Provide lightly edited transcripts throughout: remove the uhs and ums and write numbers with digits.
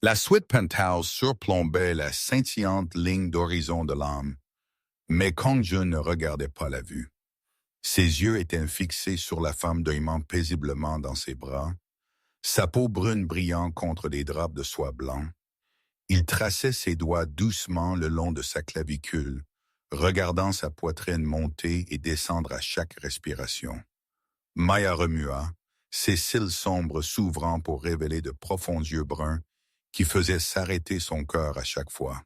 La suite penthouse surplombait la scintillante ligne d'horizon de l'âme, mais Kong Jun ne regardait pas la vue. Ses yeux étaient fixés sur la femme dormant paisiblement dans ses bras, sa peau brune brillant contre des draps de soie blanc. Il traçait ses doigts doucement le long de sa clavicule, regardant sa poitrine monter et descendre à chaque respiration. Maya remua, ses cils sombres s'ouvrant pour révéler de profonds yeux bruns qui faisaient s'arrêter son cœur à chaque fois.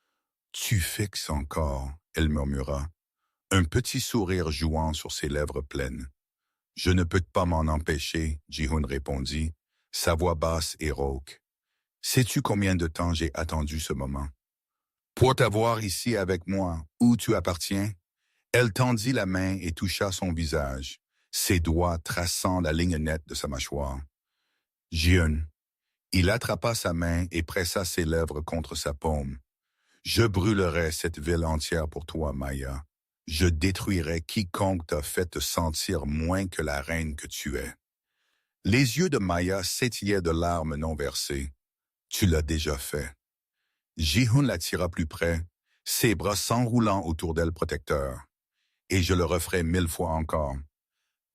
« Tu fixes encore », elle murmura, un petit sourire jouant sur ses lèvres pleines. « Je ne peux pas m'en empêcher », Ji-hoon répondit, sa voix basse et rauque. « Sais-tu combien de temps j'ai attendu ce moment? Pour t'avoir ici avec moi, où tu appartiens ?» Elle tendit la main et toucha son visage, ses doigts traçant la ligne nette de sa mâchoire. « Ji-hoon. » Il attrapa sa main et pressa ses lèvres contre sa paume. « Je brûlerai cette ville entière pour toi, Maya. Je détruirai quiconque t'a fait te sentir moins que la reine que tu es. » Les yeux de Maya s'étillaient de larmes non versées. « Tu l'as déjà fait. » Ji-hoon l'attira plus près, ses bras s'enroulant autour d'elle protecteurs. « Et je le referai 1000 fois encore. »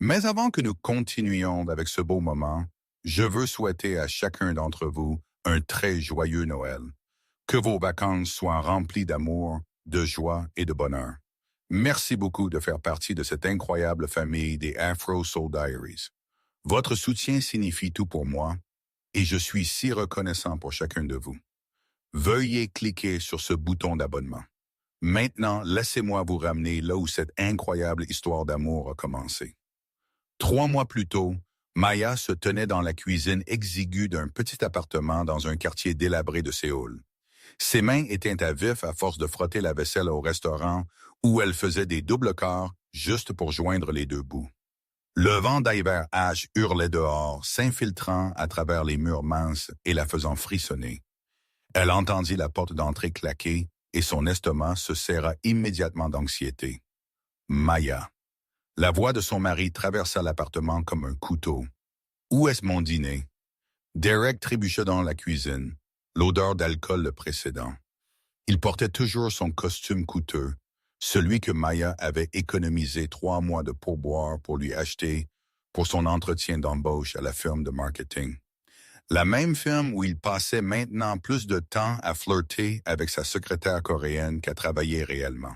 Mais avant que nous continuions avec ce beau moment, je veux souhaiter à chacun d'entre vous un très joyeux Noël. Que vos vacances soient remplies d'amour, de joie et de bonheur. Merci beaucoup de faire partie de cette incroyable famille des Afro Soul Diaries. Votre soutien signifie tout pour moi et je suis si reconnaissant pour chacun de vous. Veuillez cliquer sur ce bouton d'abonnement. Maintenant, laissez-moi vous ramener là où cette incroyable histoire d'amour a commencé. 3 mois plus tôt, Maya se tenait dans la cuisine exiguë d'un petit appartement dans un quartier délabré de Séoul. Ses mains étaient à vif à force de frotter la vaisselle au restaurant où elle faisait des doubles quarts juste pour joindre les deux bouts. Le vent d'hiver H hurlait dehors, s'infiltrant à travers les murs minces et la faisant frissonner. Elle entendit la porte d'entrée claquer et son estomac se serra immédiatement d'anxiété. Maya. La voix de son mari traversa l'appartement comme un couteau. « Où est-ce mon dîner? » Derek trébucha dans la cuisine, l'odeur d'alcool le précédant. Il portait toujours son costume coûteux, celui que Maya avait économisé 3 mois de pourboire pour lui acheter pour son entretien d'embauche à la firme de marketing. La même firme où il passait maintenant plus de temps à flirter avec sa secrétaire coréenne qu'à travailler réellement.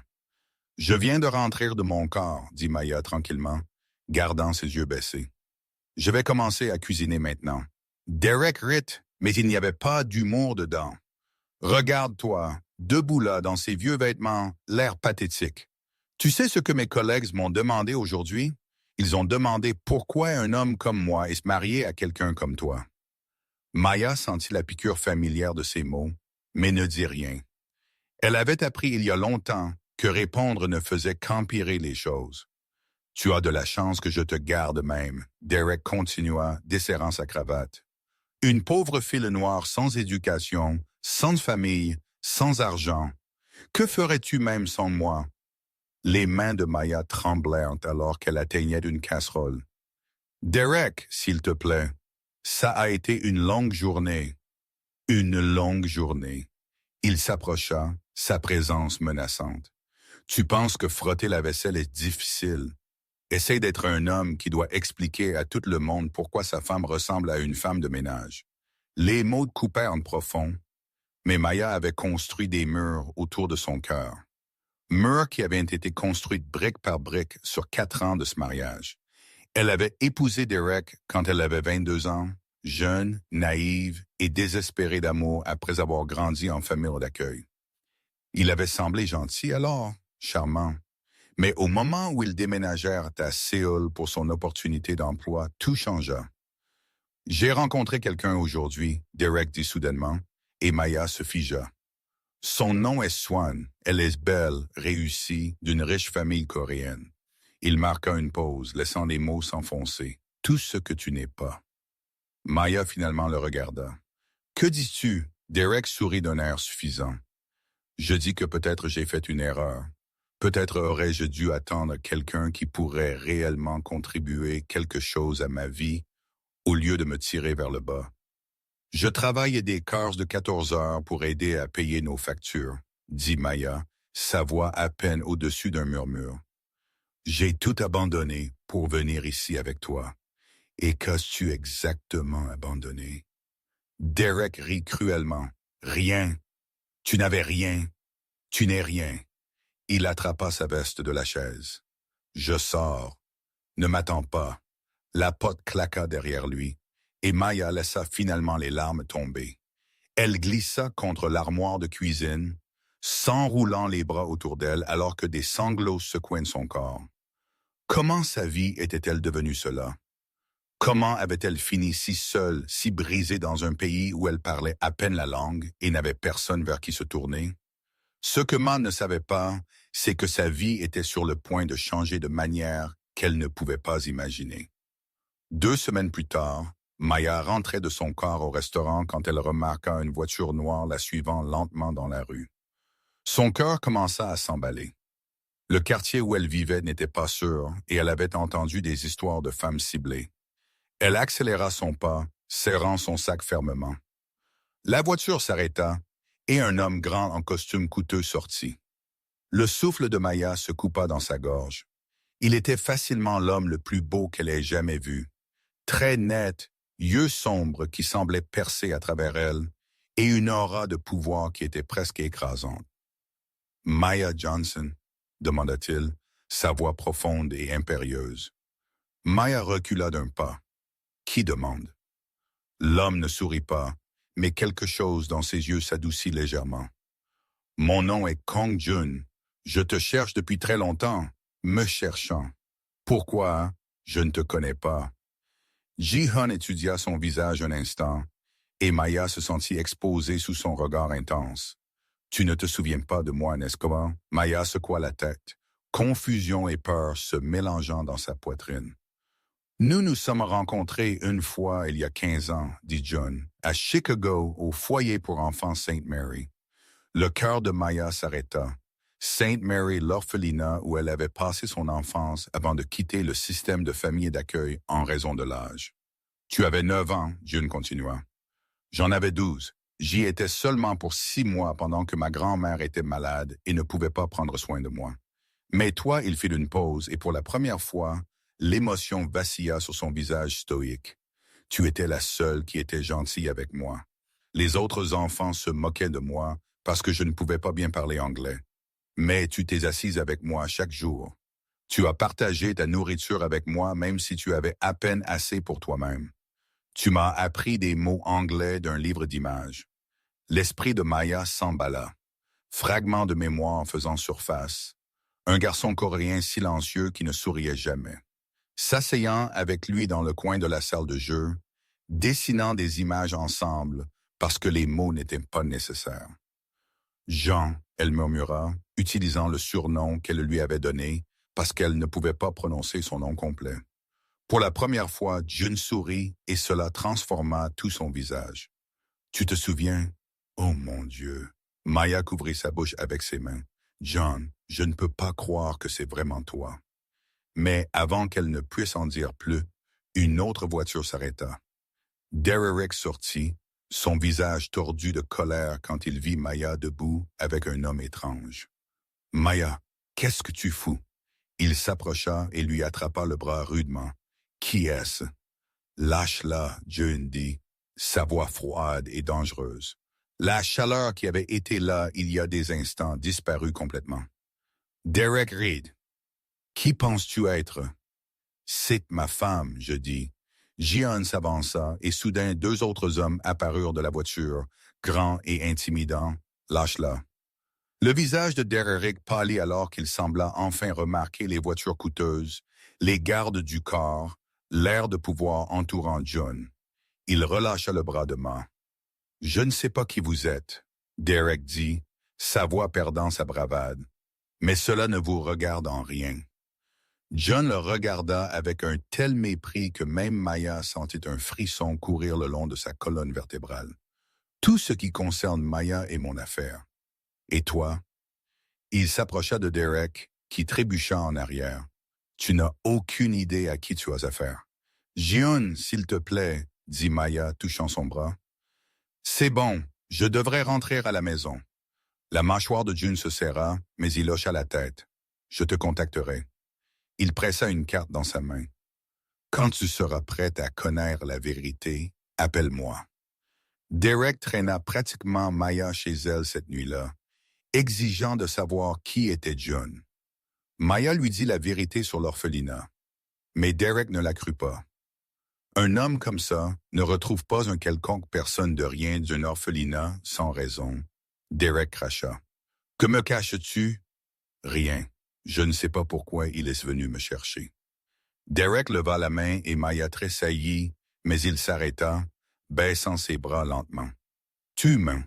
« Je viens de rentrer de mon corps, » dit Maya tranquillement, gardant ses yeux baissés. « Je vais commencer à cuisiner maintenant. » Derek rit, mais il n'y avait pas d'humour dedans. « Regarde-toi, debout là dans ces vieux vêtements, l'air pathétique. Tu sais ce que mes collègues m'ont demandé aujourd'hui? Ils ont demandé pourquoi un homme comme moi est marié à quelqu'un comme toi. » Maya sentit la piqûre familière de ces mots, mais ne dit rien. Elle avait appris il y a longtemps que répondre ne faisait qu'empirer les choses. « Tu as de la chance que je te garde même, » Derek continua, desserrant sa cravate. « Une pauvre fille noire sans éducation, sans famille, sans argent. Que ferais-tu même sans moi? » Les mains de Maya tremblèrent alors qu'elle atteignait une casserole. « Derek, s'il te plaît, ça a été une longue journée. » Une longue journée. Il s'approcha, sa présence menaçante. « Tu penses que frotter la vaisselle est difficile. Essaye d'être un homme qui doit expliquer à tout le monde pourquoi sa femme ressemble à une femme de ménage. » Les mots coupèrent en profond, mais Maya avait construit des murs autour de son cœur. Murs qui avaient été construits brique par brique sur 4 ans de ce mariage. Elle avait épousé Derek quand elle avait 22 ans, jeune, naïve et désespérée d'amour après avoir grandi en famille d'accueil. Il avait semblé gentil alors, charmant. Mais au moment où ils déménagèrent à Séoul pour son opportunité d'emploi, tout changea. « J'ai rencontré quelqu'un aujourd'hui, » Derek dit soudainement, et Maya se figea. Son nom est Swan, elle est belle, réussie, d'une riche famille coréenne. Il marqua une pause, laissant les mots s'enfoncer. « Tout ce que tu n'es pas. » Maya finalement le regarda. « Que dis-tu? » Derek sourit d'un air suffisant. « Je dis que peut-être j'ai fait une erreur. Peut-être aurais-je dû attendre quelqu'un qui pourrait réellement contribuer quelque chose à ma vie au lieu de me tirer vers le bas. Je travaille des quarts de 14 heures pour aider à payer nos factures, dit Maya, sa voix à peine au-dessus d'un murmure. J'ai tout abandonné pour venir ici avec toi. Et qu'as-tu exactement abandonné? Derek rit cruellement. Rien. Tu n'avais rien. Tu n'es rien. Il attrapa sa veste de la chaise. Je sors. Ne m'attends pas. La porte claqua derrière lui, et Maya laissa finalement les larmes tomber. Elle glissa contre l'armoire de cuisine, s'enroulant les bras autour d'elle alors que des sanglots secouaient son corps. Comment sa vie était-elle devenue cela? Comment avait-elle fini si seule, si brisée dans un pays où elle parlait à peine la langue et n'avait personne vers qui se tourner? Ce que Ma ne savait pas, c'est que sa vie était sur le point de changer de manière qu'elle ne pouvait pas imaginer. 2 semaines plus tard, Maya rentrait de son corps au restaurant quand elle remarqua une voiture noire la suivant lentement dans la rue. Son cœur commença à s'emballer. Le quartier où elle vivait n'était pas sûr et elle avait entendu des histoires de femmes ciblées. Elle accéléra son pas, serrant son sac fermement. La voiture s'arrêta et un homme grand en costume coûteux sortit. Le souffle de Maya se coupa dans sa gorge. Il était facilement l'homme le plus beau qu'elle ait jamais vu. Très net, yeux sombres qui semblaient percer à travers elle, et une aura de pouvoir qui était presque écrasante. « Maya Johnson ?» demanda-t-il, sa voix profonde et impérieuse. Maya recula d'un pas. Qui demande? L'homme ne sourit pas, mais quelque chose dans ses yeux s'adoucit légèrement. Mon nom est Kong Jun. Je te cherche depuis très longtemps, me cherchant. Pourquoi? Je ne te connais pas. Ji-hun étudia son visage un instant, et Maya se sentit exposée sous son regard intense. Tu ne te souviens pas de moi, n'est-ce pas? Maya secoua la tête, confusion et peur se mélangeant dans sa poitrine. Nous nous sommes rencontrés une fois il y a 15 ans, dit John, à Chicago, au foyer pour enfants Saint Mary. Le cœur de Maya s'arrêta. Saint Mary, l'orphelinat où elle avait passé son enfance avant de quitter le système de famille d'accueil en raison de l'âge. Tu avais 9 ans, John continua. J'en avais 12. J'y étais seulement pour 6 mois pendant que ma grand-mère était malade et ne pouvait pas prendre soin de moi. Mais toi, il fit une pause et pour la première fois, l'émotion vacilla sur son visage stoïque. Tu étais la seule qui était gentille avec moi. Les autres enfants se moquaient de moi parce que je ne pouvais pas bien parler anglais. Mais tu t'es assise avec moi chaque jour. Tu as partagé ta nourriture avec moi même si tu avais à peine assez pour toi-même. Tu m'as appris des mots anglais d'un livre d'images. L'esprit de Maya s'emballa. Fragments de mémoire faisant surface. Un garçon coréen silencieux qui ne souriait jamais. S'asseyant avec lui dans le coin de la salle de jeu, dessinant des images ensemble parce que les mots n'étaient pas nécessaires. Jean, elle murmura, utilisant le surnom qu'elle lui avait donné parce qu'elle ne pouvait pas prononcer son nom complet. Pour la première fois, Jun sourit et cela transforma tout son visage. « Tu te souviens? Oh mon Dieu! » Maya couvrit sa bouche avec ses mains. « John, je ne peux pas croire que c'est vraiment toi. » Mais avant qu'elle ne puisse en dire plus, une autre voiture s'arrêta. Derek sortit, son visage tordu de colère quand il vit Maya debout avec un homme étrange. « Maya, qu'est-ce que tu fous? » Il s'approcha et lui attrapa le bras rudement. « Qui est-ce? » « Lâche-la, June dit, sa voix froide et dangereuse. La chaleur qui avait été là il y a des instants disparut complètement. « Derek Reed, qui penses-tu être? » « C'est ma femme, je dis. » Ji-hun s'avança et soudain 2 autres hommes apparurent de la voiture, grands et intimidants. « Lâche-la. » Le visage de Derek pâlit alors qu'il sembla enfin remarquer les voitures coûteuses, les gardes du corps, l'air de pouvoir entourant John. Il relâcha le bras de Ma. « Je ne sais pas qui vous êtes, » Derek dit, sa voix perdant sa bravade. « Mais cela ne vous regarde en rien. » John le regarda avec un tel mépris que même Maya sentit un frisson courir le long de sa colonne vertébrale. « Tout ce qui concerne Maya est mon affaire. Et toi? » Il s'approcha de Derek, qui trébucha en arrière. « Tu n'as aucune idée à qui tu as affaire. »« Ji-hun, s'il te plaît, » dit Maya, touchant son bras. C'est bon, je devrais rentrer à la maison. La mâchoire de June se serra, mais il hocha la tête. Je te contacterai. Il pressa une carte dans sa main. Quand tu seras prête à connaître la vérité, appelle-moi. Derek traîna pratiquement Maya chez elle cette nuit-là, exigeant de savoir qui était June. Maya lui dit la vérité sur l'orphelinat, mais Derek ne la crut pas. Un homme comme ça ne retrouve pas un quelconque personne de rien d'un orphelinat sans raison. Derek cracha. « Que me caches-tu? » »« Rien. Je ne sais pas pourquoi il est venu me chercher. » Derek leva la main et Maya tressaillit, mais il s'arrêta, baissant ses bras lentement. « Tu mens,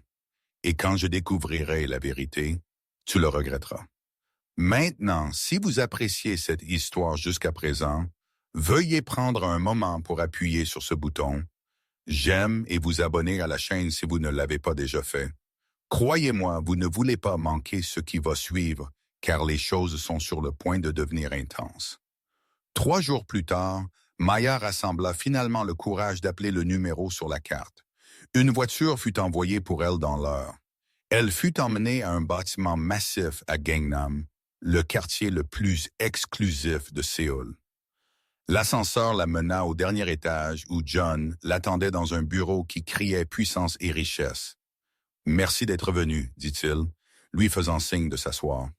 et quand je découvrirai la vérité, tu le regretteras. Maintenant, si vous appréciez cette histoire jusqu'à présent, veuillez prendre un moment pour appuyer sur ce bouton « J'aime » et vous abonner à la chaîne si vous ne l'avez pas déjà fait. Croyez-moi, vous ne voulez pas manquer ce qui va suivre, car les choses sont sur le point de devenir intenses. 3 jours plus tard, Maya rassembla finalement le courage d'appeler le numéro sur la carte. Une voiture fut envoyée pour elle dans l'heure. Elle fut emmenée à un bâtiment massif à Gangnam, le quartier le plus exclusif de Séoul. L'ascenseur la mena au dernier étage où John l'attendait dans un bureau qui criait puissance et richesse. « Merci d'être venu, dit-il, lui faisant signe de s'asseoir.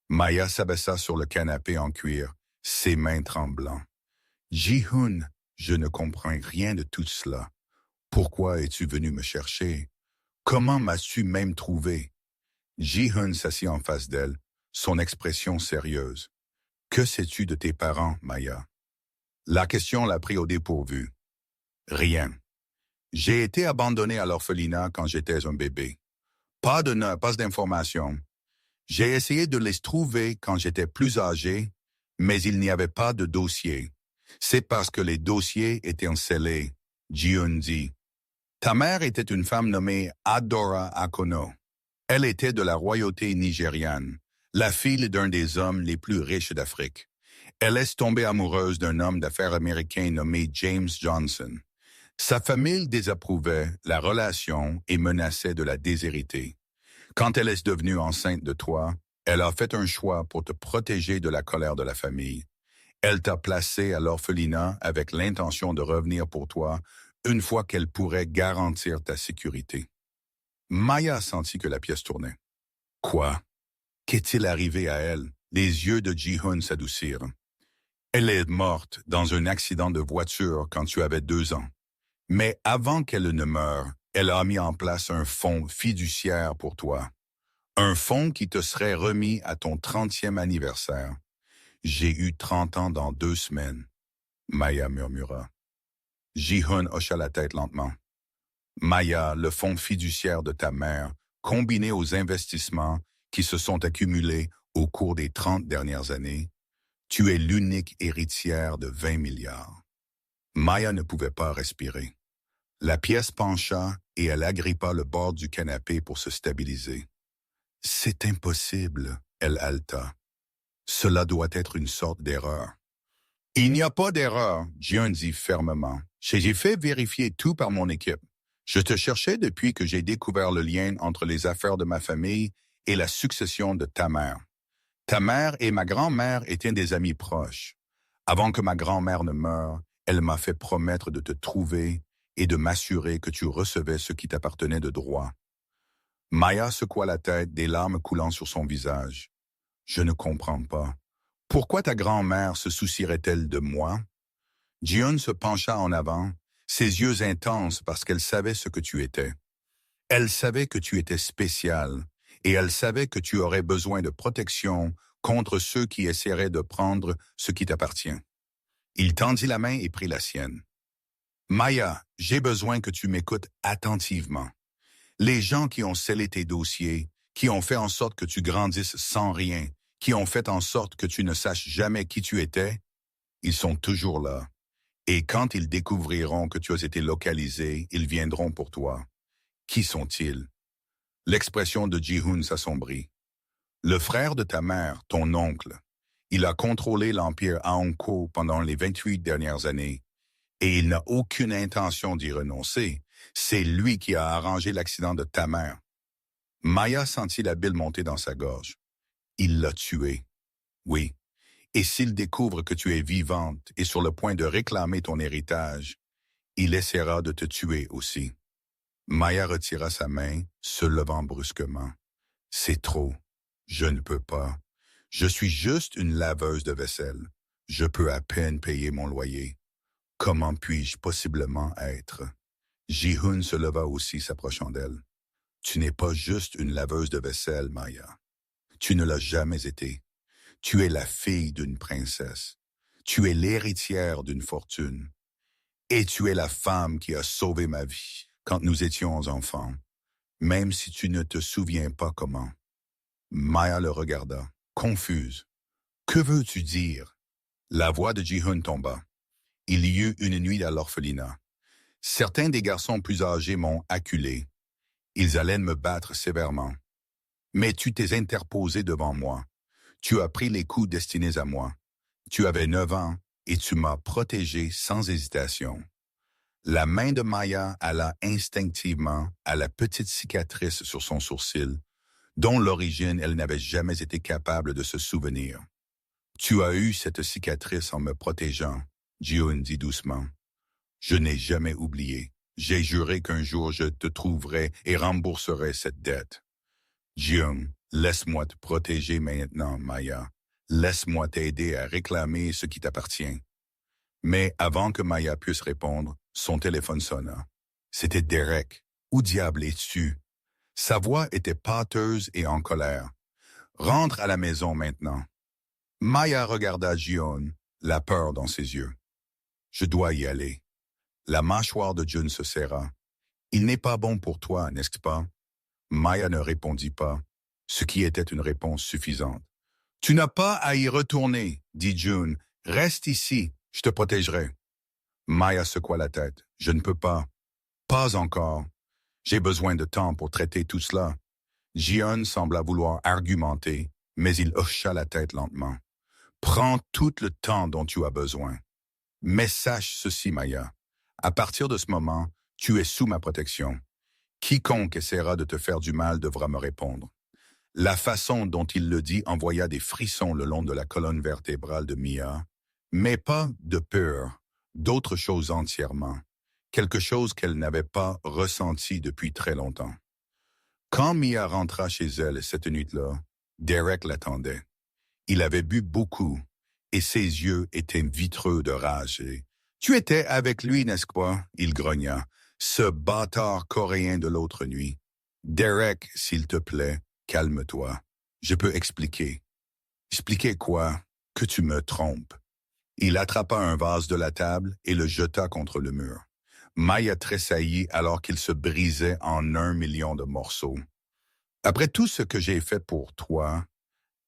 Maya s'abaissa sur le canapé en cuir, ses mains tremblant. « Ji-hoon, je ne comprends rien de tout cela. Pourquoi es-tu venu me chercher? Comment m'as-tu même trouvé? » Ji-hoon s'assit en face d'elle, son expression sérieuse. « Que sais-tu de tes parents, Maya? » La question l'a pris au dépourvu. « Rien. J'ai été abandonné à l'orphelinat quand j'étais un bébé. Pas d'informations. J'ai essayé de les trouver quand j'étais plus âgé, mais il n'y avait pas de dossier. C'est parce que les dossiers étaient scellés, Ji-hoon dit. Ta mère était une femme nommée Adora Akono. Elle était de la royauté nigériane, la fille d'un des hommes les plus riches d'Afrique. Elle est tombée amoureuse d'un homme d'affaires américain nommé James Johnson. Sa famille désapprouvait la relation et menaçait de la déshériter. Quand elle est devenue enceinte de toi, elle a fait un choix pour te protéger de la colère de la famille. Elle t'a placé à l'orphelinat avec l'intention de revenir pour toi une fois qu'elle pourrait garantir ta sécurité. Maya sentit que la pièce tournait. Quoi? Qu'est-il arrivé à elle? Les yeux de Ji-hoon s'adoucirent. Elle est morte dans un accident de voiture quand tu avais 2 ans. Mais avant qu'elle ne meure, elle a mis en place un fonds fiduciaire pour toi. Un fonds qui te serait remis à ton 30e anniversaire. J'ai eu 30 ans dans 2 semaines, Maya murmura. Ji-hoon hocha la tête lentement. Maya, le fonds fiduciaire de ta mère, combiné aux investissements qui se sont accumulés au cours des 30 dernières années, tu es l'unique héritière de 20 milliards. Maya ne pouvait pas respirer. La pièce pencha et elle agrippa le bord du canapé pour se stabiliser. C'est impossible, elle haleta. Cela doit être une sorte d'erreur. Il n'y a pas d'erreur, Ji-hoon dit fermement. J'ai fait vérifier tout par mon équipe. Je te cherchais depuis que j'ai découvert le lien entre les affaires de ma famille et la succession de ta mère. Ta mère et ma grand-mère étaient des amis proches. Avant que ma grand-mère ne meure, elle m'a fait promettre de te trouver et de m'assurer que tu recevais ce qui t'appartenait de droit. Maya secoua la tête, des larmes coulant sur son visage. Je ne comprends pas. Pourquoi ta grand-mère se soucierait-elle de moi? Ji-hoon se pencha en avant, ses yeux intenses parce qu'elle savait ce que tu étais. Elle savait que tu étais spécial, et elle savait que tu aurais besoin de protection contre ceux qui essaieraient de prendre ce qui t'appartient. Il tendit la main et prit la sienne. Maya, j'ai besoin que tu m'écoutes attentivement. Les gens qui ont scellé tes dossiers, qui ont fait en sorte que tu grandisses sans rien, qui ont fait en sorte que tu ne saches jamais qui tu étais, ils sont toujours là. Et quand ils découvriront que tu as été localisé, ils viendront pour toi. Qui sont-ils? L'expression de Ji-hoon s'assombrit. Le frère de ta mère, ton oncle, il a contrôlé l'empire Aonko pendant les 28 dernières années, et il n'a aucune intention d'y renoncer, C'est lui qui a arrangé l'accident de ta mère. Maya sentit la bile monter dans sa gorge. Il l'a tuée. Oui. Et s'il découvre que tu es vivante et sur le point de réclamer ton héritage, il essaiera de te tuer aussi. Maya retira sa main, se levant brusquement. C'est trop. Je ne peux pas. Je suis juste une laveuse de vaisselle. Je peux à peine payer mon loyer. Comment puis-je possiblement être? Ji-Hoon se leva aussi, s'approchant d'elle. Tu n'es pas juste une laveuse de vaisselle, Maya. Tu ne l'as jamais été. Tu es la fille d'une princesse. Tu es l'héritière d'une fortune. Et tu es la femme qui a sauvé ma vie quand nous étions enfants, même si tu ne te souviens pas comment. Maya le regarda, confuse. Que veux-tu dire? La voix de Ji-Hoon tomba. Il y eut une nuit à l'orphelinat. Certains des garçons plus âgés m'ont acculé. Ils allaient me battre sévèrement. Mais tu t'es interposé devant moi. Tu as pris les coups destinés à moi. Tu avais 9 ans et tu m'as protégé sans hésitation. La main de Maya alla instinctivement à la petite cicatrice sur son sourcil, dont l'origine elle n'avait jamais été capable de se souvenir. Tu as eu cette cicatrice en me protégeant, Ji-Hoon dit doucement. Je n'ai jamais oublié. J'ai juré qu'un jour je te trouverai et rembourserai cette dette. Ji-Hoon, laisse-moi te protéger maintenant, Maya. Laisse-moi t'aider à réclamer ce qui t'appartient. Mais avant que Maya puisse répondre, son téléphone sonna. C'était Derek. Où diable es-tu? Sa voix était pâteuse et en colère. Rentre à la maison maintenant. Maya regarda Ji-Hoon, la peur dans ses yeux. Je dois y aller. La mâchoire de Jun se serra. Il n'est pas bon pour toi, n'est-ce pas? Maya ne répondit pas, ce qui était une réponse suffisante. Tu n'as pas à y retourner, dit Jun. Reste ici, je te protégerai. Maya secoua la tête. Je ne peux pas. Pas encore. J'ai besoin de temps pour traiter tout cela. Ji-Hoon sembla vouloir argumenter, mais il hocha la tête lentement. Prends tout le temps dont tu as besoin. Mais sache ceci, Maya. À partir de ce moment, tu es sous ma protection. Quiconque essaiera de te faire du mal devra me répondre. La façon dont il le dit envoya des frissons le long de la colonne vertébrale de Mia, mais pas de peur, d'autre chose entièrement, quelque chose qu'elle n'avait pas ressenti depuis très longtemps. Quand Mia rentra chez elle cette nuit-là, Derek l'attendait. Il avait bu beaucoup, et ses yeux étaient vitreux de rage. Tu étais avec lui, n'est-ce pas? Il grogna. Ce bâtard coréen de l'autre nuit. Derek, s'il te plaît, calme-toi. Je peux expliquer. Expliquer quoi? Que tu me trompes. Il attrapa un vase de la table et le jeta contre le mur. Maya tressaillit alors qu'il se brisait en 1 million de morceaux. Après tout ce que j'ai fait pour toi,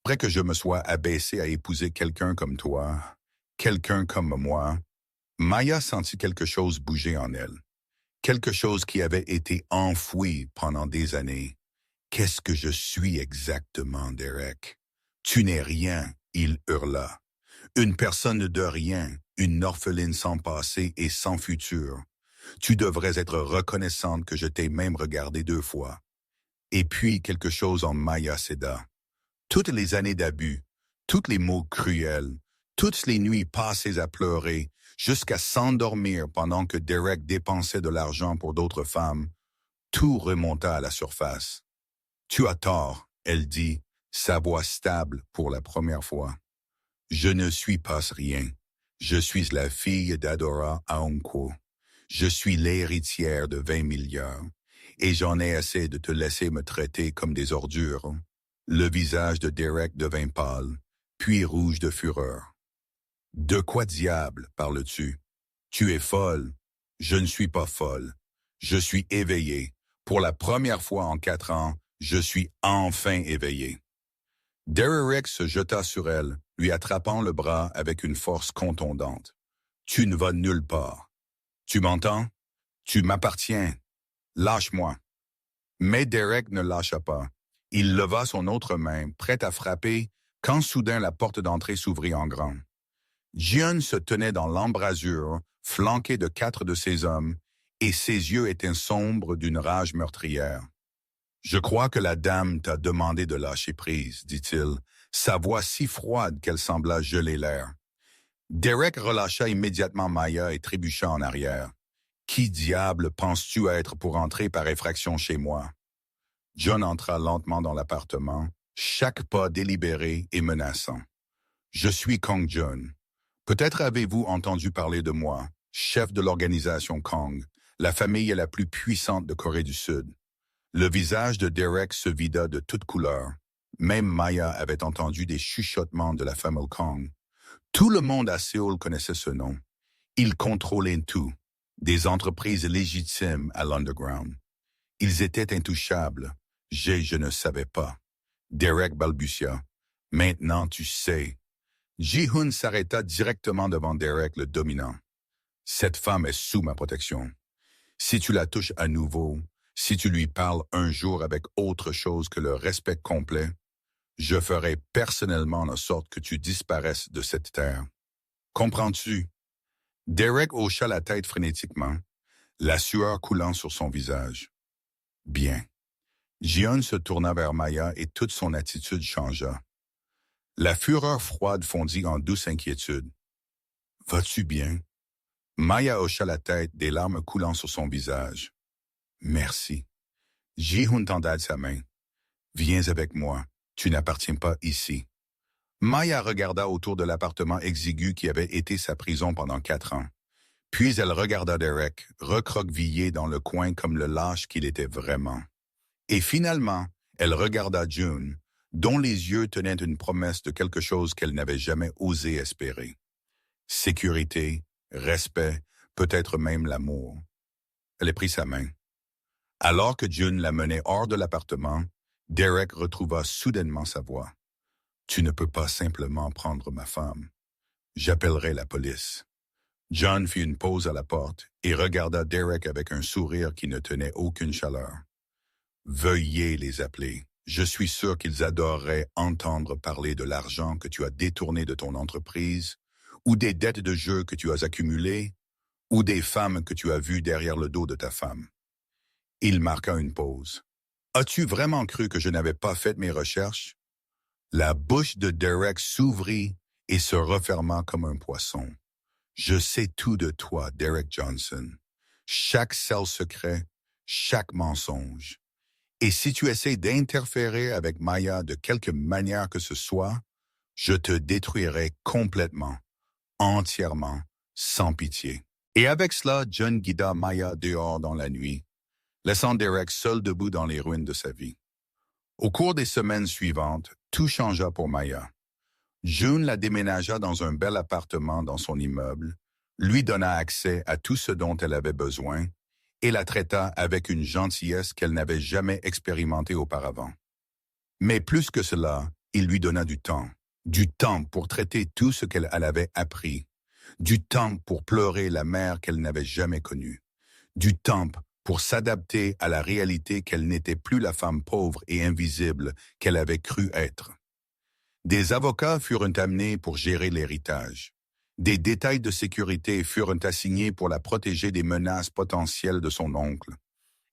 après que je me sois abaissé à épouser quelqu'un comme toi, quelqu'un comme moi, Maya sentit quelque chose bouger en elle. Quelque chose qui avait été enfoui pendant des années. Qu'est-ce que je suis exactement, Derek? Tu n'es rien, il hurla. Une personne de rien, une orpheline sans passé et sans futur. Tu devrais être reconnaissante que je t'ai même regardé 2 fois. Et puis quelque chose en Maya céda. Toutes les années d'abus, tous les mots cruels, toutes les nuits passées à pleurer, jusqu'à s'endormir pendant que Derek dépensait de l'argent pour d'autres femmes, tout remonta à la surface. Tu as tort, elle dit, sa voix stable pour la première fois. Je ne suis pas rien. Je suis la fille d'Adora Aonkwo. Je suis l'héritière de 20 milliards. Et j'en ai assez de te laisser me traiter comme des ordures. Le visage de Derek devint pâle, puis rouge de fureur. De quoi diable parles-tu? Tu es folle. Je ne suis pas folle. Je suis éveillé. Pour la première fois en 4 ans, je suis enfin éveillé. Derek se jeta sur elle, lui attrapant le bras avec une force contondante. Tu ne vas nulle part. Tu m'entends? Tu m'appartiens. Lâche-moi. Mais Derek ne lâcha pas. Il leva son autre main, prêt à frapper, quand soudain la porte d'entrée s'ouvrit en grand. Ji-Hoon se tenait dans l'embrasure, flanqué de 4 de ses hommes, et ses yeux étaient sombres d'une rage meurtrière. « Je crois que la dame t'a demandé de lâcher prise, dit-il, sa voix si froide qu'elle sembla geler l'air. Derek relâcha immédiatement Maya et trébucha en arrière. « Qui diable penses-tu être pour entrer par effraction chez moi? » John entra lentement dans l'appartement, chaque pas délibéré et menaçant. « Je suis Kong John. Peut-être avez-vous entendu parler de moi, chef de l'organisation Kong, la famille la plus puissante de Corée du Sud. » Le visage de Derek se vida de toutes couleurs. Même Maya avait entendu des chuchotements de la famille Kong. Tout le monde à Séoul connaissait ce nom. Ils contrôlaient tout, des entreprises légitimes à l'underground. Ils étaient intouchables. Je ne savais pas. Derek balbutia. « Maintenant tu sais. » Ji-Hoon s'arrêta directement devant Derek, le dominant. « Cette femme est sous ma protection. Si tu la touches à nouveau, si tu lui parles un jour avec autre chose que le respect complet, je ferai personnellement en sorte que tu disparaisses de cette terre. Comprends-tu? » Derek hocha la tête frénétiquement, la sueur coulant sur son visage. « Bien. » Ji-Hoon se tourna vers Maya et toute son attitude changea. La fureur froide fondit en douce inquiétude. « Vas-tu bien? » Maya hocha la tête, des larmes coulant sur son visage. « Merci. » Ji-Hoon tendait sa main. « Viens avec moi. Tu n'appartiens pas ici. » Maya regarda autour de l'appartement exigu qui avait été sa prison pendant 4 ans. Puis elle regarda Derek, recroquevillé dans le coin comme le lâche qu'il était vraiment. Et finalement, elle regarda June, dont les yeux tenaient une promesse de quelque chose qu'elle n'avait jamais osé espérer. Sécurité, respect, peut-être même l'amour. Elle prit sa main. Alors que June la menait hors de l'appartement, Derek retrouva soudainement sa voix. « Tu ne peux pas simplement prendre ma femme. J'appellerai la police. » John fit une pause à la porte et regarda Derek avec un sourire qui ne tenait aucune chaleur. « Veuillez les appeler. Je suis sûr qu'ils adoreraient entendre parler de l'argent que tu as détourné de ton entreprise, ou des dettes de jeu que tu as accumulées, ou des femmes que tu as vues derrière le dos de ta femme. » Il marqua une pause. « As-tu vraiment cru que je n'avais pas fait mes recherches? » La bouche de Derek s'ouvrit et se referma comme un poisson. « Je sais tout de toi, Derek Johnson. Chaque sale secret, chaque mensonge. Et si tu essaies d'interférer avec Maya de quelque manière que ce soit, je te détruirai complètement, entièrement, sans pitié. » Et avec cela, John guida Maya dehors dans la nuit, laissant Derek seul debout dans les ruines de sa vie. Au cours des semaines suivantes, tout changea pour Maya. June la déménagea dans un bel appartement dans son immeuble, lui donna accès à tout ce dont elle avait besoin et la traita avec une gentillesse qu'elle n'avait jamais expérimentée auparavant. Mais plus que cela, il lui donna du temps pour traiter tout ce qu'elle avait appris, du temps pour pleurer la mère qu'elle n'avait jamais connue, du temps pour s'adapter à la réalité qu'elle n'était plus la femme pauvre et invisible qu'elle avait cru être. Des avocats furent amenés pour gérer l'héritage. Des détails de sécurité furent assignés pour la protéger des menaces potentielles de son oncle.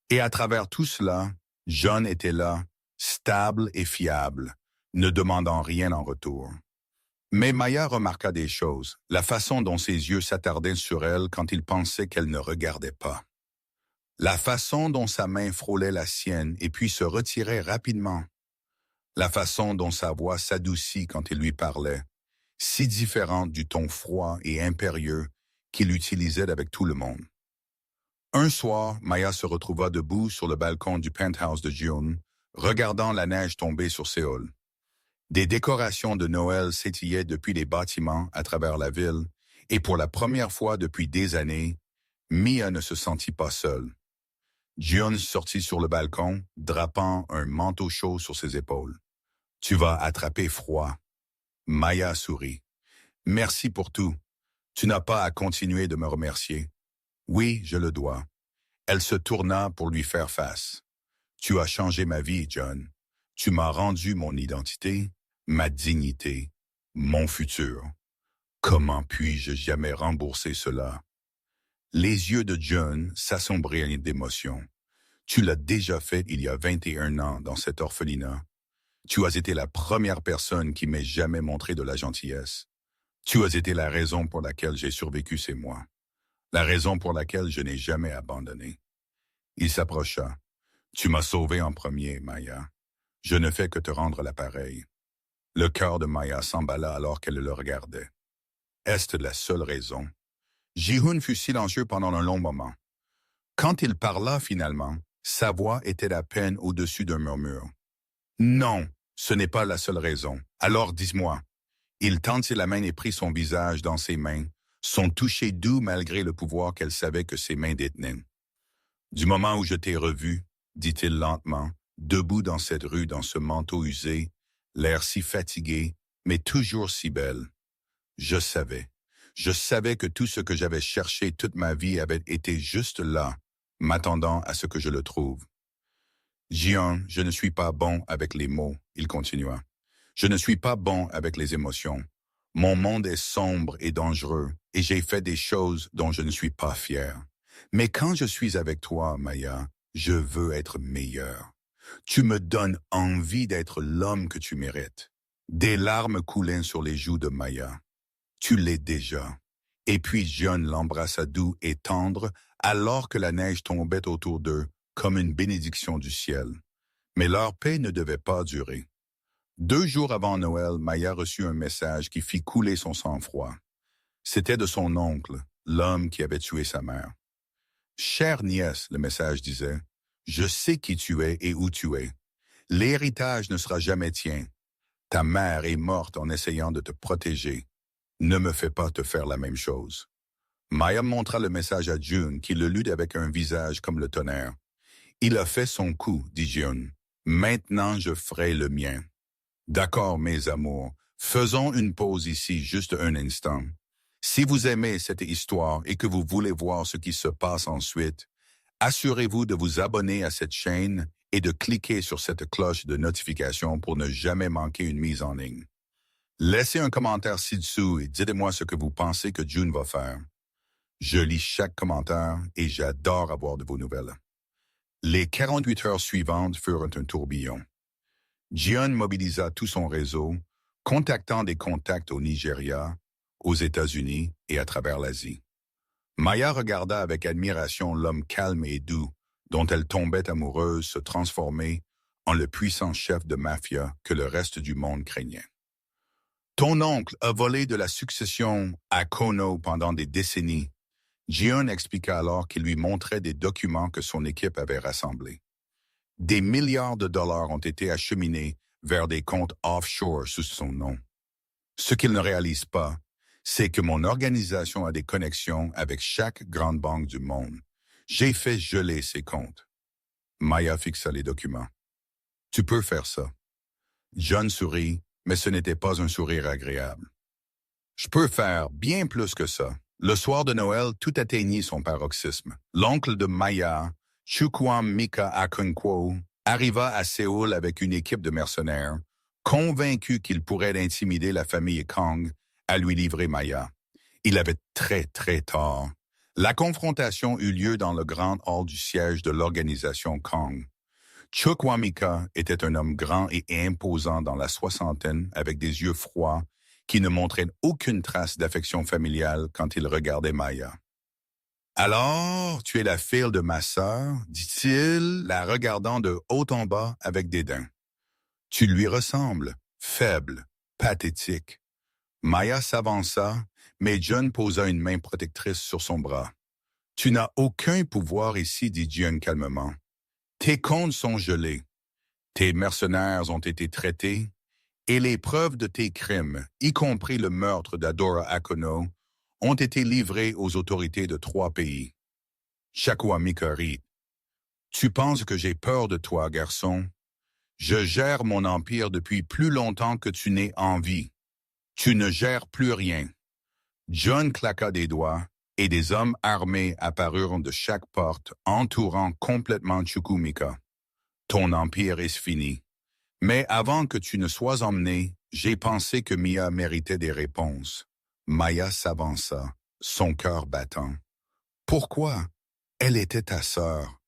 Et à travers tout cela, John était là, stable et fiable, ne demandant rien en retour. Mais Maya remarqua des choses, la façon dont ses yeux s'attardaient sur elle quand il pensait qu'elle ne regardait pas. La façon dont sa main frôlait la sienne et puis se retirait rapidement. La façon dont sa voix s'adoucit quand il lui parlait, si différente du ton froid et impérieux qu'il utilisait avec tout le monde. Un soir, Maya se retrouva debout sur le balcon du penthouse de June, regardant la neige tomber sur Séoul. Des décorations de Noël s'étillaient depuis les bâtiments à travers la ville, et pour la première fois depuis des années, Mia ne se sentit pas seule. June sortit sur le balcon, drapant un manteau chaud sur ses épaules. « Tu vas attraper froid. » Maya sourit. « Merci pour tout. Tu n'as pas à continuer de me remercier. »« Oui, je le dois. » Elle se tourna pour lui faire face. « Tu as changé ma vie, John. Tu m'as rendu mon identité, ma dignité, mon futur. Comment puis-je jamais rembourser cela? » Les yeux de John s'assombrirent d'émotion. Tu l'as déjà fait il y a 21 ans dans cet orphelinat. Tu as été la première personne qui m'ait jamais montré de la gentillesse. Tu as été la raison pour laquelle j'ai survécu ces mois. La raison pour laquelle je n'ai jamais abandonné. Il s'approcha. Tu m'as sauvé en premier, Maya. Je ne fais que te rendre l'appareil. Le cœur de Maya s'emballa alors qu'elle le regardait. Est-ce la seule raison? Ji-hoon fut silencieux pendant un long moment. Quand il parla finalement, sa voix était à peine au-dessus d'un murmure. Non, ce n'est pas la seule raison. Alors dis-moi. Il tendit la main et prit son visage dans ses mains, son toucher doux malgré le pouvoir qu'elle savait que ses mains détenaient. Du moment où je t'ai revu, dit-il lentement, debout dans cette rue dans ce manteau usé, l'air si fatigué, mais toujours si belle. Je savais que tout ce que j'avais cherché toute ma vie avait été juste là, m'attendant à ce que je le trouve. Jian, je ne suis pas bon avec les mots, il continua. Je ne suis pas bon avec les émotions. Mon monde est sombre et dangereux, et j'ai fait des choses dont je ne suis pas fier. Mais quand je suis avec toi, Maya, je veux être meilleur. Tu me donnes envie d'être l'homme que tu mérites. Des larmes coulaient sur les joues de Maya. Tu l'es déjà. Et puis John l'embrassa doux et tendre, alors que la neige tombait autour d'eux, comme une bénédiction du ciel. Mais leur paix ne devait pas durer. 2 jours avant Noël, Maya reçut un message qui fit couler son sang-froid. C'était de son oncle, l'homme qui avait tué sa mère. « Chère nièce », le message disait, « je sais qui tu es et où tu es. L'héritage ne sera jamais tien. Ta mère est morte en essayant de te protéger. Ne me fais pas te faire la même chose. » Maya montra le message à June, qui le lut avec un visage comme le tonnerre. « Il a fait son coup, dit June. Maintenant je ferai le mien. » D'accord, mes amours, faisons une pause ici juste un instant. Si vous aimez cette histoire et que vous voulez voir ce qui se passe ensuite, assurez-vous de vous abonner à cette chaîne et de cliquer sur cette cloche de notification pour ne jamais manquer une mise en ligne. Laissez un commentaire ci-dessous et dites-moi ce que vous pensez que June va faire. Je lis chaque commentaire et j'adore avoir de vos nouvelles. Les 48 heures suivantes furent un tourbillon. Jian mobilisa tout son réseau, contactant des contacts au Nigeria, aux États-Unis et à travers l'Asie. Maya regarda avec admiration l'homme calme et doux, dont elle tombait amoureuse, se transformer en le puissant chef de mafia que le reste du monde craignait. Ton oncle a volé de la succession à Kono pendant des décennies. Jian expliqua alors qu'il lui montrait des documents que son équipe avait rassemblés. Des milliards de dollars ont été acheminés vers des comptes offshore sous son nom. Ce qu'il ne réalise pas, c'est que mon organisation a des connexions avec chaque grande banque du monde. J'ai fait geler ces comptes. Maya fixa les documents. Tu peux faire ça. John sourit, mais ce n'était pas un sourire agréable. Je peux faire bien plus que ça. Le soir de Noël, tout atteignit son paroxysme. L'oncle de Maya, Chukwam Mika Akunkwo, arriva à Séoul avec une équipe de mercenaires, convaincu qu'il pourrait intimider la famille Kang à lui livrer Maya. Il avait très, très tort. La confrontation eut lieu dans le grand hall du siège de l'organisation Kang. Chukwamika était un homme grand et imposant dans la soixantaine avec des yeux froids qui ne montraient aucune trace d'affection familiale quand il regardait Maya. « Alors, tu es la fille de ma sœur, dit-il, la regardant de haut en bas avec dédain. Tu lui ressembles, faible, pathétique. » Maya s'avança, mais John posa une main protectrice sur son bras. « Tu n'as aucun pouvoir ici, dit John calmement. Tes comptes sont gelés. Tes mercenaires ont été traités, et les preuves de tes crimes, y compris le meurtre d'Adora Akono, ont été livrées aux autorités de 3 pays. Chukwamika rit. Tu penses que j'ai peur de toi, garçon? Je gère mon empire depuis plus longtemps que tu n'es en vie. Tu ne gères plus rien. John claqua des doigts, et des hommes armés apparurent de chaque porte, entourant complètement Chukwamika. Ton empire est fini. Mais avant que tu ne sois emmené, j'ai pensé que Mia méritait des réponses. Maya s'avança, son cœur battant. Pourquoi? Elle était ta sœur.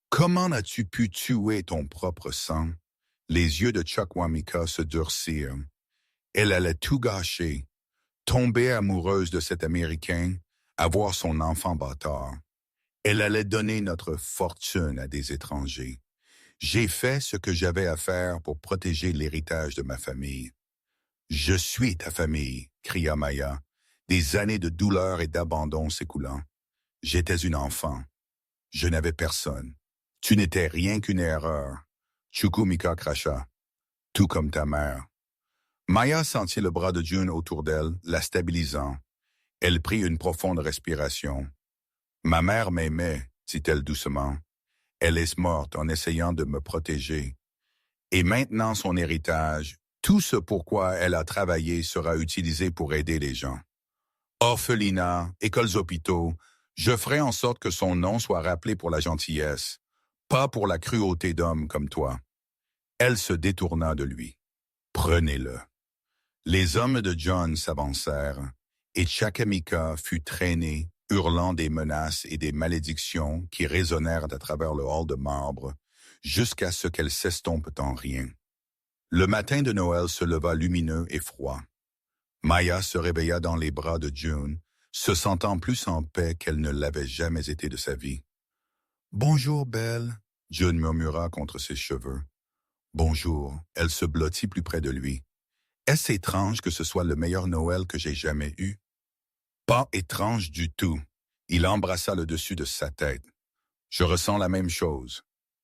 Comment as-tu pu tuer ton propre sang? Les yeux de Chukwuemeka se durcirent. Elle allait tout gâcher, tomber amoureuse de cet Américain, avoir son enfant bâtard. Elle allait donner notre fortune à des étrangers. J'ai fait ce que j'avais à faire pour protéger l'héritage de ma famille. Je suis ta famille, cria Maya, des années de douleur et d'abandon s'écoulant. J'étais une enfant. Je n'avais personne. Tu n'étais rien qu'une erreur. Chukwuemeka cracha, tout comme ta mère. Maya sentit le bras de June autour d'elle, la stabilisant. Elle prit une profonde respiration. Ma mère m'aimait, dit-elle doucement. Elle est morte en essayant de me protéger. Et maintenant son héritage, tout ce pourquoi elle a travaillé sera utilisé pour aider les gens. Orphelinat, écoles hôpitaux, je ferai en sorte que son nom soit rappelé pour la gentillesse, pas pour la cruauté d'hommes comme toi. Elle se détourna de lui. Prenez-le. Les hommes de John s'avancèrent, et Chukwuemeka fut traîné, hurlant des menaces et des malédictions qui résonnèrent à travers le hall de marbre, jusqu'à ce qu'elles s'estompent en rien. Le matin de Noël se leva lumineux et froid. Maya se réveilla dans les bras de June, se sentant plus en paix qu'elle ne l'avait jamais été de sa vie. « Bonjour, Belle », June murmura contre ses cheveux. « Bonjour », elle se blottit plus près de lui. « Est-ce étrange que ce soit le meilleur Noël que j'ai jamais eu? » Pas étrange du tout. Il embrassa le dessus de sa tête. « Je ressens la même chose. »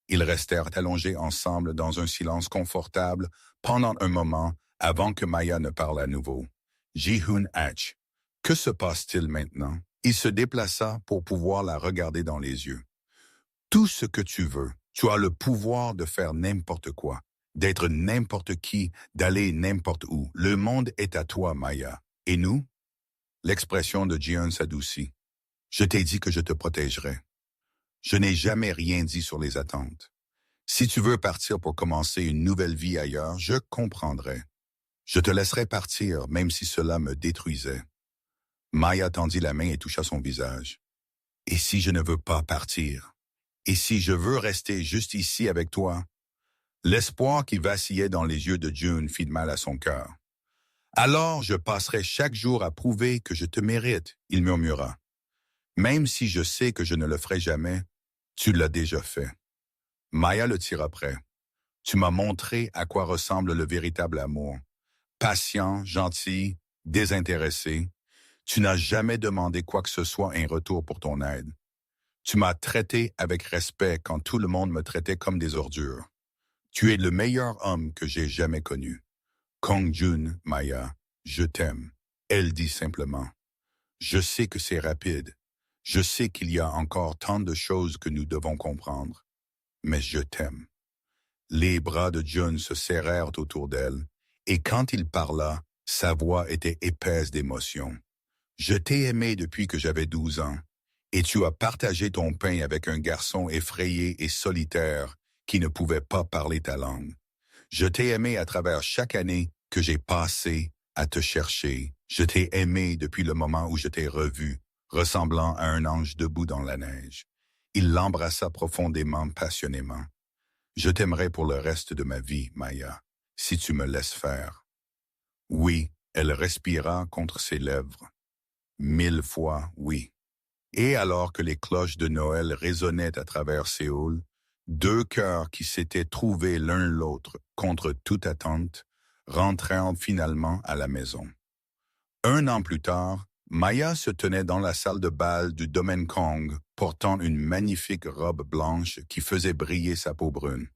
Ils restèrent allongés ensemble dans un silence confortable pendant un moment avant que Maya ne parle à nouveau. « Ji-hoon Hatch, que se passe-t-il maintenant? » Il se déplaça pour pouvoir la regarder dans les yeux. « Tout ce que tu veux. Tu as le pouvoir de faire n'importe quoi, d'être n'importe qui, d'aller n'importe où. Le monde est à toi, Maya. Et nous? » L'expression de Ji-hoon s'adoucit. « Je t'ai dit que je te protégerais. » Je n'ai jamais rien dit sur les attentes. Si tu veux partir pour commencer une nouvelle vie ailleurs, je comprendrai. Je te laisserai partir, même si cela me détruisait. Maya tendit la main et toucha son visage. Et si je ne veux pas partir? Et si je veux rester juste ici avec toi? L'espoir qui vacillait dans les yeux de June fit mal à son cœur. Alors je passerai chaque jour à prouver que je te mérite, il murmura. Même si je sais que je ne le ferai jamais, tu l'as déjà fait. Maya le tira près. Tu m'as montré à quoi ressemble le véritable amour. Patient, gentil, désintéressé. Tu n'as jamais demandé quoi que ce soit en retour pour ton aide. Tu m'as traité avec respect quand tout le monde me traitait comme des ordures. Tu es le meilleur homme que j'ai jamais connu. Kong-jun, Maya, je t'aime. Elle dit simplement. Je sais que c'est rapide. Je sais qu'il y a encore tant de choses que nous devons comprendre, mais je t'aime. Les bras de June se serrèrent autour d'elle, et quand il parla, sa voix était épaisse d'émotion. Je t'ai aimé depuis que j'avais 12 ans, et tu as partagé ton pain avec un garçon effrayé et solitaire qui ne pouvait pas parler ta langue. Je t'ai aimé à travers chaque année que j'ai passée à te chercher. Je t'ai aimé depuis le moment où je t'ai revu, ressemblant à un ange debout dans la neige. Il l'embrassa profondément, passionnément. Je t'aimerai pour le reste de ma vie, Maya, si tu me laisses faire. Oui, elle respira contre ses lèvres. 1000 fois, oui. Et alors que les cloches de Noël résonnaient à travers Séoul, deux cœurs qui s'étaient trouvés l'un l'autre contre toute attente rentrèrent finalement à la maison. 1 an plus tard, Maya se tenait dans la salle de bal du domaine Kong, portant une magnifique robe blanche qui faisait briller sa peau brune.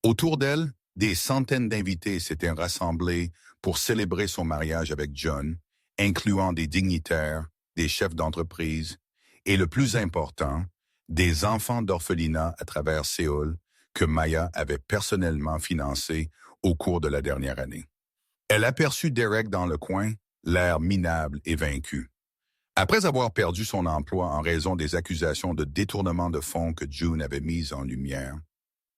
Autour d'elle, des centaines d'invités s'étaient rassemblés pour célébrer son mariage avec John, incluant des dignitaires, des chefs d'entreprise et, le plus important, des enfants d'orphelinat à travers Séoul que Maya avait personnellement financés au cours de la dernière année. Elle aperçut Derek dans le coin, l'air minable et vaincu. Après avoir perdu son emploi en raison des accusations de détournement de fonds que June avait mises en lumière,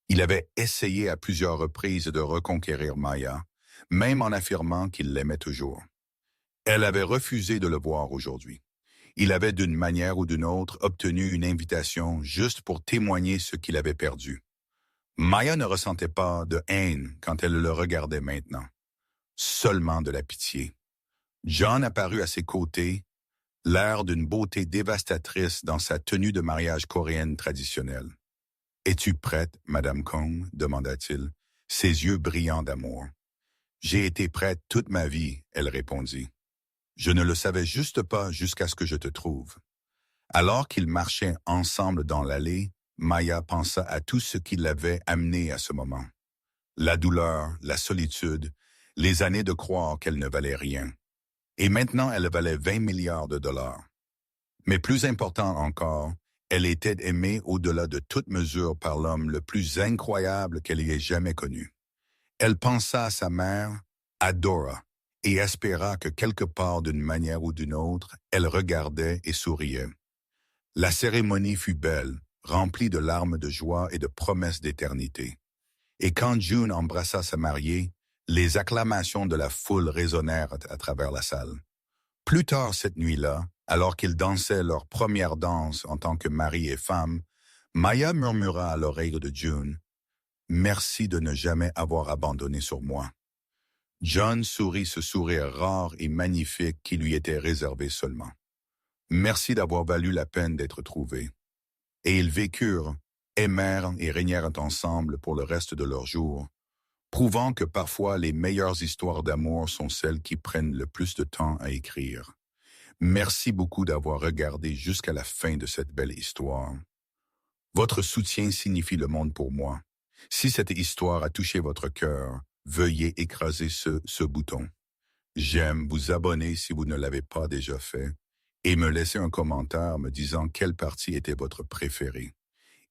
il avait essayé à plusieurs reprises de reconquérir Maya, même en affirmant qu'il l'aimait toujours. Elle avait refusé de le voir aujourd'hui. Il avait d'une manière ou d'une autre obtenu une invitation juste pour témoigner ce qu'il avait perdu. Maya ne ressentait pas de haine quand elle le regardait maintenant, seulement de la pitié. John apparut à ses côtés, l'air d'une beauté dévastatrice dans sa tenue de mariage coréenne traditionnelle. « Es-tu prête, Madame Kong ?» demanda-t-il, ses yeux brillants d'amour. « J'ai été prête toute ma vie, » elle répondit. « Je ne le savais juste pas jusqu'à ce que je te trouve. » Alors qu'ils marchaient ensemble dans l'allée, Maya pensa à tout ce qui l'avait amené à ce moment. La douleur, la solitude, les années de croire qu'elle ne valait rien. Et maintenant, elle valait 20 milliards de dollars. Mais plus important encore, elle était aimée au-delà de toute mesure par l'homme le plus incroyable qu'elle ait jamais connu. Elle pensa à sa mère, à Dora, et espéra que quelque part d'une manière ou d'une autre, elle regardait et souriait. La cérémonie fut belle, remplie de larmes de joie et de promesses d'éternité. Et quand June embrassa sa mariée, les acclamations de la foule résonnèrent à travers la salle. Plus tard cette nuit-là, alors qu'ils dansaient leur première danse en tant que mari et femme, Maya murmura à l'oreille de June, « Merci de ne jamais avoir abandonné sur moi. » John sourit ce sourire rare et magnifique qui lui était réservé seulement. « Merci d'avoir valu la peine d'être trouvés. » Et ils vécurent, aimèrent et régnèrent ensemble pour le reste de leurs jours, prouvant que parfois les meilleures histoires d'amour sont celles qui prennent le plus de temps à écrire. Merci beaucoup d'avoir regardé jusqu'à la fin de cette belle histoire. Votre soutien signifie le monde pour moi. Si cette histoire a touché votre cœur, veuillez écraser ce bouton. J'aime, vous abonner si vous ne l'avez pas déjà fait, et me laisser un commentaire me disant quelle partie était votre préférée.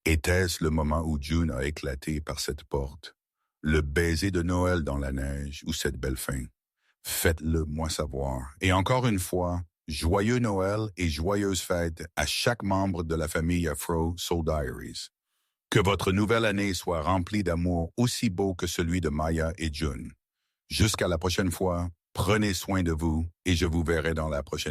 Était-ce le moment où June a éclaté par cette porte? Le baiser de Noël dans la neige ou cette belle fin? Faites-le moi savoir. Et encore une fois, joyeux Noël et joyeuses fêtes à chaque membre de la famille Afro Soul Diaries. Que votre nouvelle année soit remplie d'amour aussi beau que celui de Maya et June. Jusqu'à la prochaine fois, prenez soin de vous et je vous verrai dans la prochaine.